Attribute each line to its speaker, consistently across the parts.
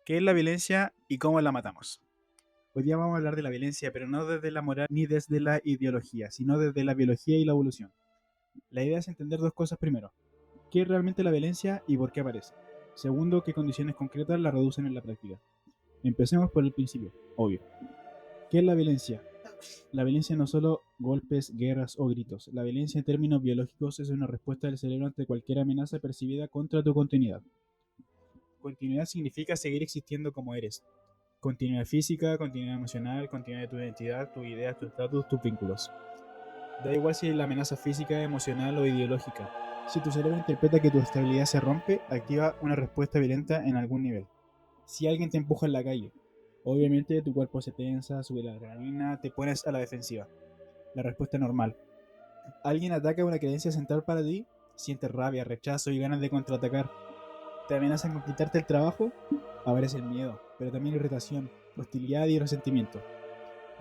Speaker 1: ¿Qué es la violencia y cómo la matamos? Hoy día vamos a hablar de la violencia, pero no desde la moral ni desde la ideología, sino desde la biología y la evolución. La idea es entender dos cosas primero. ¿Qué es realmente la violencia y por qué aparece? Segundo, ¿qué condiciones concretas la reducen en la práctica? Empecemos por el principio, obvio. ¿Qué es la violencia? La violencia no solo golpes, guerras o gritos. La violencia en términos biológicos es una respuesta del cerebro ante cualquier amenaza percibida contra tu continuidad. Continuidad significa seguir existiendo como eres. Continuidad física, continuidad emocional, continuidad de tu identidad, tus ideas, tus estatus, tus vínculos. Da igual si la amenaza física, emocional o ideológica. Si tu cerebro interpreta que tu estabilidad se rompe, activa una respuesta violenta en algún nivel. Si alguien te empuja en la calle, obviamente tu cuerpo se tensa, sube la adrenalina, te pones a la defensiva. La respuesta normal. Alguien ataca una creencia central para ti, sientes rabia, rechazo y ganas de contraatacar. Te amenazan con quitarte el trabajo, aparece el miedo, pero también irritación, hostilidad y resentimiento.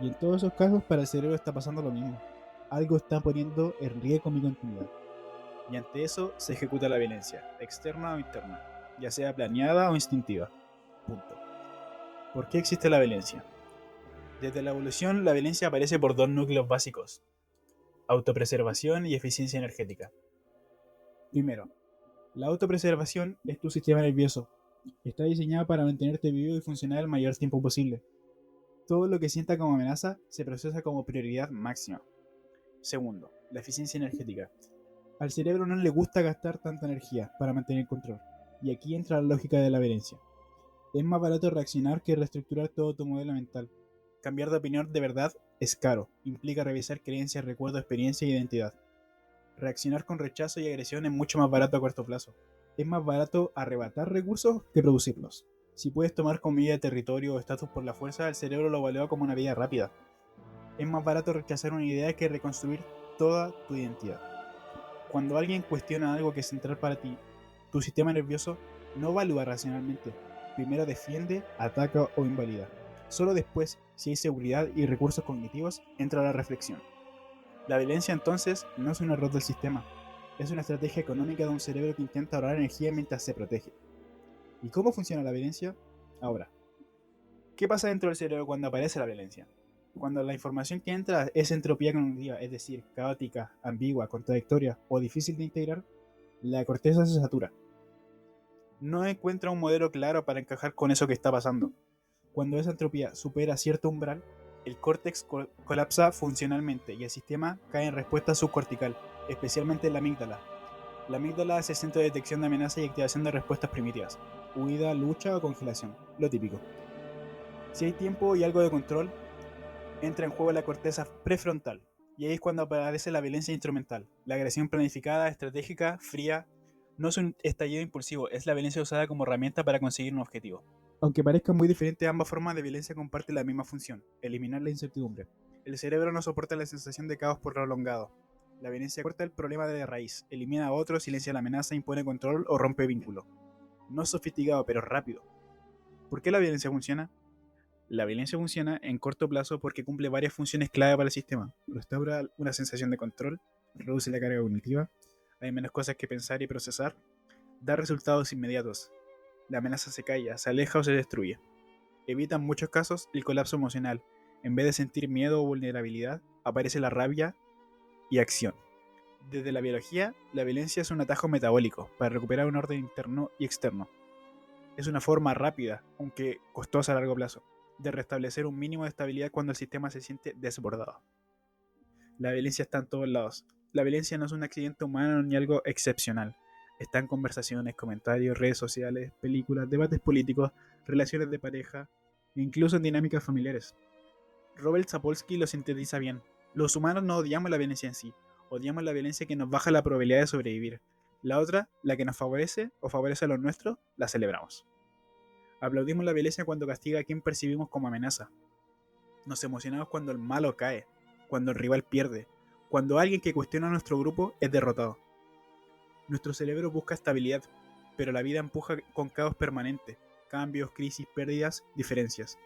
Speaker 1: Y en todos esos casos para el cerebro está pasando lo mismo. Algo está poniendo en riesgo mi continuidad. Y ante eso se ejecuta la violencia, externa o interna, ya sea planeada o instintiva. Punto. ¿Por qué existe la violencia? Desde la evolución, la violencia aparece por dos núcleos básicos: autopreservación y eficiencia energética. Primero, la autopreservación es tu sistema nervioso. Está diseñado para mantenerte vivo y funcionar el mayor tiempo posible. Todo lo que sienta como amenaza se procesa como prioridad máxima. Segundo, la eficiencia energética. Al cerebro no le gusta gastar tanta energía para mantener el control. Y aquí entra la lógica de la violencia. Es más barato reaccionar que reestructurar todo tu modelo mental. Cambiar de opinión de verdad es caro. Implica revisar creencias, recuerdos, experiencia e identidad. Reaccionar con rechazo y agresión es mucho más barato a corto plazo. Es más barato arrebatar recursos que producirlos. Si puedes tomar comida, territorio o estatus por la fuerza, el cerebro lo evalúa como una vía rápida. Es más barato rechazar una idea que reconstruir toda tu identidad. Cuando alguien cuestiona algo que es central para ti, tu sistema nervioso no evalúa racionalmente. Primero defiende, ataca o invalida. Solo después, si hay seguridad y recursos cognitivos, entra la reflexión. La violencia entonces no es un error del sistema, es una estrategia económica de un cerebro que intenta ahorrar energía mientras se protege. ¿Y cómo funciona la violencia? Ahora, ¿qué pasa dentro del cerebro cuando aparece la violencia? Cuando la información que entra es entropía cognitiva, es decir, caótica, ambigua, contradictoria o difícil de integrar, la corteza se satura. No encuentra un modelo claro para encajar con eso que está pasando. Cuando esa entropía supera cierto umbral, el córtex colapsa funcionalmente y el sistema cae en respuesta subcortical, especialmente en la amígdala. La amígdala es el centro de detección de amenaza y activación de respuestas primitivas: huida, lucha o congelación, lo típico. Si hay tiempo y algo de control, entra en juego la corteza prefrontal, y ahí es cuando aparece la violencia instrumental, la agresión planificada, estratégica, fría. No es un estallido impulsivo, es la violencia usada como herramienta para conseguir un objetivo. Aunque parezcan muy diferentes, ambas formas de violencia comparten la misma función: eliminar la incertidumbre. El cerebro no soporta la sensación de caos prolongado. La violencia corta el problema de raíz, elimina a otro, silencia la amenaza, impone control o rompe vínculo. No es sofisticado, pero rápido. ¿Por qué la violencia funciona? La violencia funciona en corto plazo porque cumple varias funciones clave para el sistema. Restaura una sensación de control, reduce la carga cognitiva, hay menos cosas que pensar y procesar, da resultados inmediatos. La amenaza se calla, se aleja o se destruye. Evita en muchos casos el colapso emocional. En vez de sentir miedo o vulnerabilidad, aparece la rabia y acción. Desde la biología, la violencia es un atajo metabólico para recuperar un orden interno y externo. Es una forma rápida, aunque costosa a largo plazo, de restablecer un mínimo de estabilidad cuando el sistema se siente desbordado. La violencia está en todos lados. La violencia no es un accidente humano ni algo excepcional. Está en conversaciones, comentarios, redes sociales, películas, debates políticos, relaciones de pareja e incluso en dinámicas familiares. Robert Sapolsky lo sintetiza bien. Los humanos no odiamos la violencia en sí, odiamos la violencia que nos baja la probabilidad de sobrevivir. La otra, la que nos favorece o favorece a los nuestros, la celebramos. Aplaudimos la violencia cuando castiga a quien percibimos como amenaza. Nos emocionamos cuando el malo cae, cuando el rival pierde, cuando alguien que cuestiona a nuestro grupo es derrotado. Nuestro cerebro busca estabilidad, pero la vida empuja con caos permanente: cambios, crisis, pérdidas, diferencias.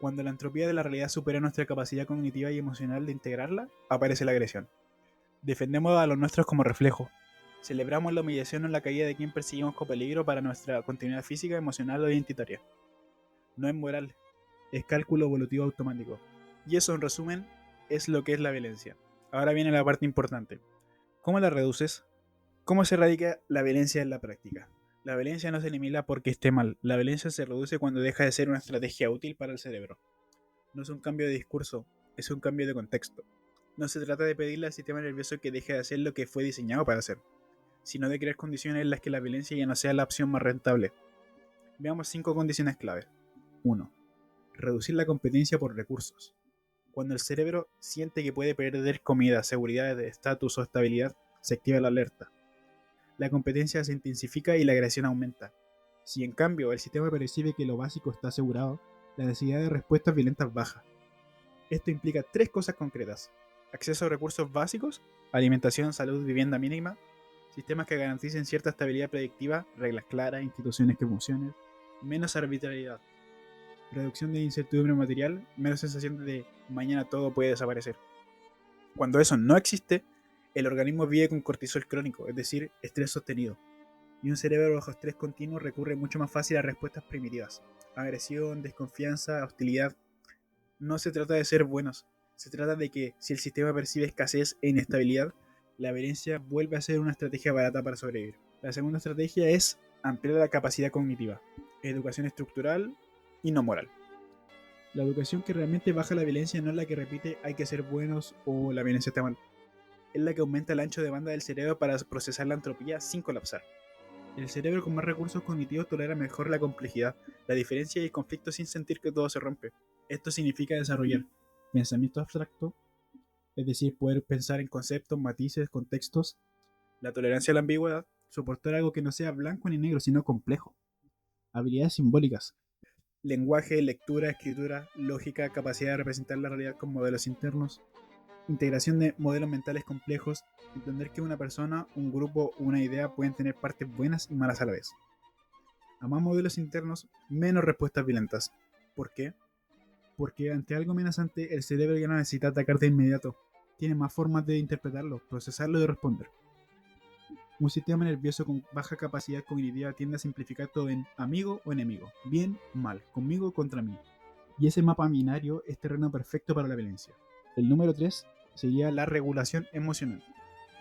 Speaker 1: Cuando la entropía de la realidad supera nuestra capacidad cognitiva y emocional de integrarla, aparece la agresión. Defendemos a los nuestros como reflejo. Celebramos la humillación o la caída de quien perseguimos con peligro para nuestra continuidad física, emocional o identitaria. No es moral, es cálculo evolutivo automático. Y eso, en resumen, es lo que es la violencia. Ahora viene la parte importante. ¿Cómo la reduces? ¿Cómo se erradica la violencia en la práctica? La violencia no se elimina porque esté mal. La violencia se reduce cuando deja de ser una estrategia útil para el cerebro. No es un cambio de discurso, es un cambio de contexto. No se trata de pedirle al sistema nervioso que deje de hacer lo que fue diseñado para hacer, sino de crear condiciones en las que la violencia ya no sea la opción más rentable. Veamos 5 condiciones clave. 1. Reducir la competencia por recursos. Cuando el cerebro siente que puede perder comida, seguridad, estatus o estabilidad, se activa la alerta. La competencia se intensifica y la agresión aumenta. Si en cambio el sistema percibe que lo básico está asegurado, la necesidad de respuestas violentas baja. Esto implica 3 cosas concretas: acceso a recursos básicos, alimentación, salud, vivienda mínima, sistemas que garanticen cierta estabilidad predictiva, reglas claras, instituciones que funcionen, menos arbitrariedad, reducción de incertidumbre material, menos sensación de mañana todo puede desaparecer. Cuando eso no existe, el organismo vive con cortisol crónico, es decir, estrés sostenido. Y un cerebro bajo estrés continuo recurre mucho más fácil a respuestas primitivas: agresión, desconfianza, hostilidad. No se trata de ser buenos, se trata de que si el sistema percibe escasez e inestabilidad, la violencia vuelve a ser una estrategia barata para sobrevivir. La segunda estrategia es ampliar la capacidad cognitiva, educación estructural y no moral. La educación que realmente baja la violencia no es la que repite hay que ser buenos o la violencia está mal. Es la que aumenta el ancho de banda del cerebro para procesar la entropía sin colapsar. El cerebro con más recursos cognitivos tolera mejor la complejidad, la diferencia y el conflicto sin sentir que todo se rompe. Esto significa desarrollar pensamiento abstracto, es decir, poder pensar en conceptos, matices, contextos, la tolerancia a la ambigüedad, soportar algo que no sea blanco ni negro, sino complejo, habilidades simbólicas, lenguaje, lectura, escritura, lógica, capacidad de representar la realidad con modelos internos, integración de modelos mentales complejos, entender que una persona, un grupo o una idea pueden tener partes buenas y malas a la vez. A más modelos internos, menos respuestas violentas. ¿Por qué? Porque ante algo amenazante, el cerebro ya no necesita atacar de inmediato. Tiene más formas de interpretarlo, procesarlo y responder. Un sistema nervioso con baja capacidad cognitiva tiende a simplificar todo en amigo o enemigo, bien, mal, conmigo o contra mí. Y ese mapa binario es terreno perfecto para la violencia. El número 3 sería la regulación emocional.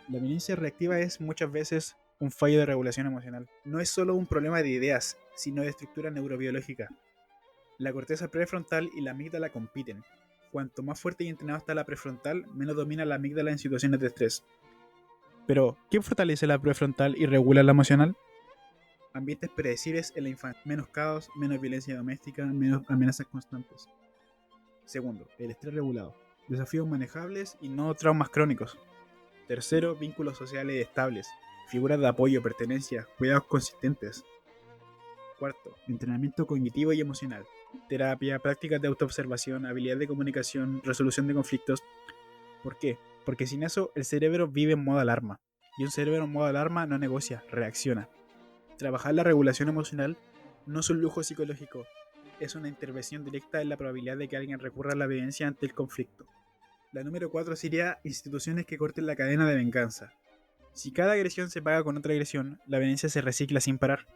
Speaker 1: La violencia reactiva es muchas veces un fallo de regulación emocional. No es solo un problema de ideas, sino de estructura neurobiológica. La corteza prefrontal y la amígdala compiten. Cuanto más fuerte y entrenado está la prefrontal, menos domina la amígdala en situaciones de estrés. Pero, ¿qué fortalece la prefrontal y regula la emocional? Ambientes predecibles en la infancia. Menos caos, menos violencia doméstica, menos amenazas constantes. Segundo, el estrés regulado. Desafíos manejables y no traumas crónicos. Tercero, vínculos sociales estables. Figuras de apoyo, pertenencia, cuidados consistentes. Cuarto, entrenamiento cognitivo y emocional. Terapia, prácticas de autoobservación, habilidad de comunicación, resolución de conflictos. ¿Por qué? Porque sin eso el cerebro vive en modo alarma. Y un cerebro en modo alarma no negocia, reacciona. Trabajar la regulación emocional no es un lujo psicológico, es una intervención directa en la probabilidad de que alguien recurra a la violencia ante el conflicto. La número 4 sería instituciones que corten la cadena de venganza. Si cada agresión se paga con otra agresión, la violencia se recicla sin parar.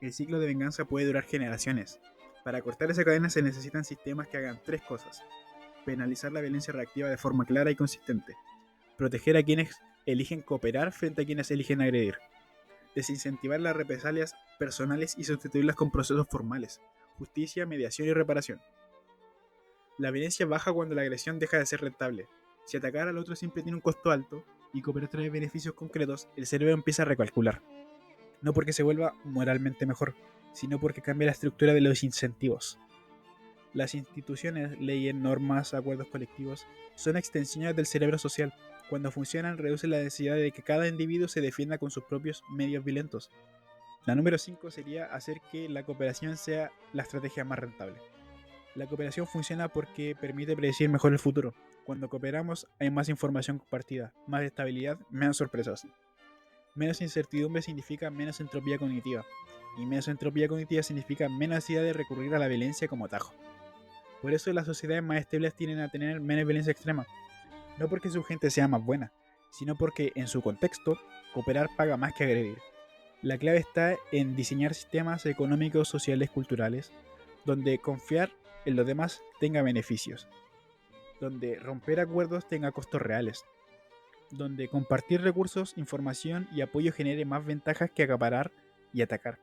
Speaker 1: El ciclo de venganza puede durar generaciones. Para cortar esa cadena se necesitan sistemas que hagan 3 cosas: penalizar la violencia reactiva de forma clara y consistente, proteger a quienes eligen cooperar frente a quienes eligen agredir, desincentivar las represalias personales y sustituirlas con procesos formales, justicia, mediación y reparación. La violencia baja cuando la agresión deja de ser rentable. Si atacar al otro siempre tiene un costo alto y cooperar trae beneficios concretos, el cerebro empieza a recalcular. No porque se vuelva moralmente mejor, sino porque cambia la estructura de los incentivos. Las instituciones, leyes, normas, acuerdos colectivos son extensiones del cerebro social. Cuando funcionan, reducen la necesidad de que cada individuo se defienda con sus propios medios violentos. La número 5 sería hacer que la cooperación sea la estrategia más rentable. La cooperación funciona porque permite predecir mejor el futuro. Cuando cooperamos hay más información compartida, más estabilidad, menos sorpresas. Menos incertidumbre significa menos entropía cognitiva, y menos entropía cognitiva significa menos necesidad de recurrir a la violencia como atajo. Por eso las sociedades más estables tienden a tener menos violencia extrema, no porque su gente sea más buena, sino porque, en su contexto, cooperar paga más que agredir. La clave está en diseñar sistemas económicos, sociales, culturales, donde confiar en los demás tenga beneficios, donde romper acuerdos tenga costos reales, donde compartir recursos, información y apoyo genere más ventajas que acaparar y atacar.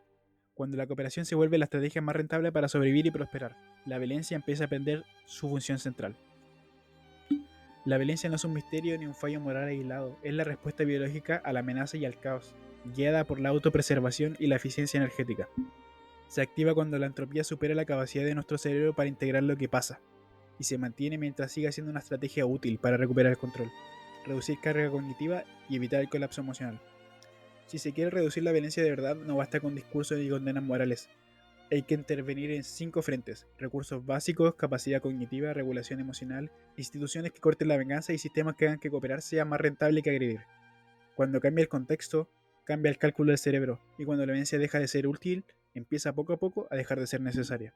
Speaker 1: Cuando la cooperación se vuelve la estrategia más rentable para sobrevivir y prosperar, la violencia empieza a perder su función central. La violencia no es un misterio ni un fallo moral aislado, es la respuesta biológica a la amenaza y al caos, guiada por la autopreservación y la eficiencia energética. Se activa cuando la entropía supera la capacidad de nuestro cerebro para integrar lo que pasa, y se mantiene mientras siga siendo una estrategia útil para recuperar el control, reducir carga cognitiva y evitar el colapso emocional. Si se quiere reducir la violencia de verdad, no basta con discursos y condenas morales. Hay que intervenir en 5 frentes: recursos básicos, capacidad cognitiva, regulación emocional, instituciones que corten la venganza y sistemas que hagan que cooperar sea más rentable que agredir. Cuando cambia el contexto, cambia el cálculo del cerebro, y cuando la violencia deja de ser útil, empieza poco a poco a dejar de ser necesaria.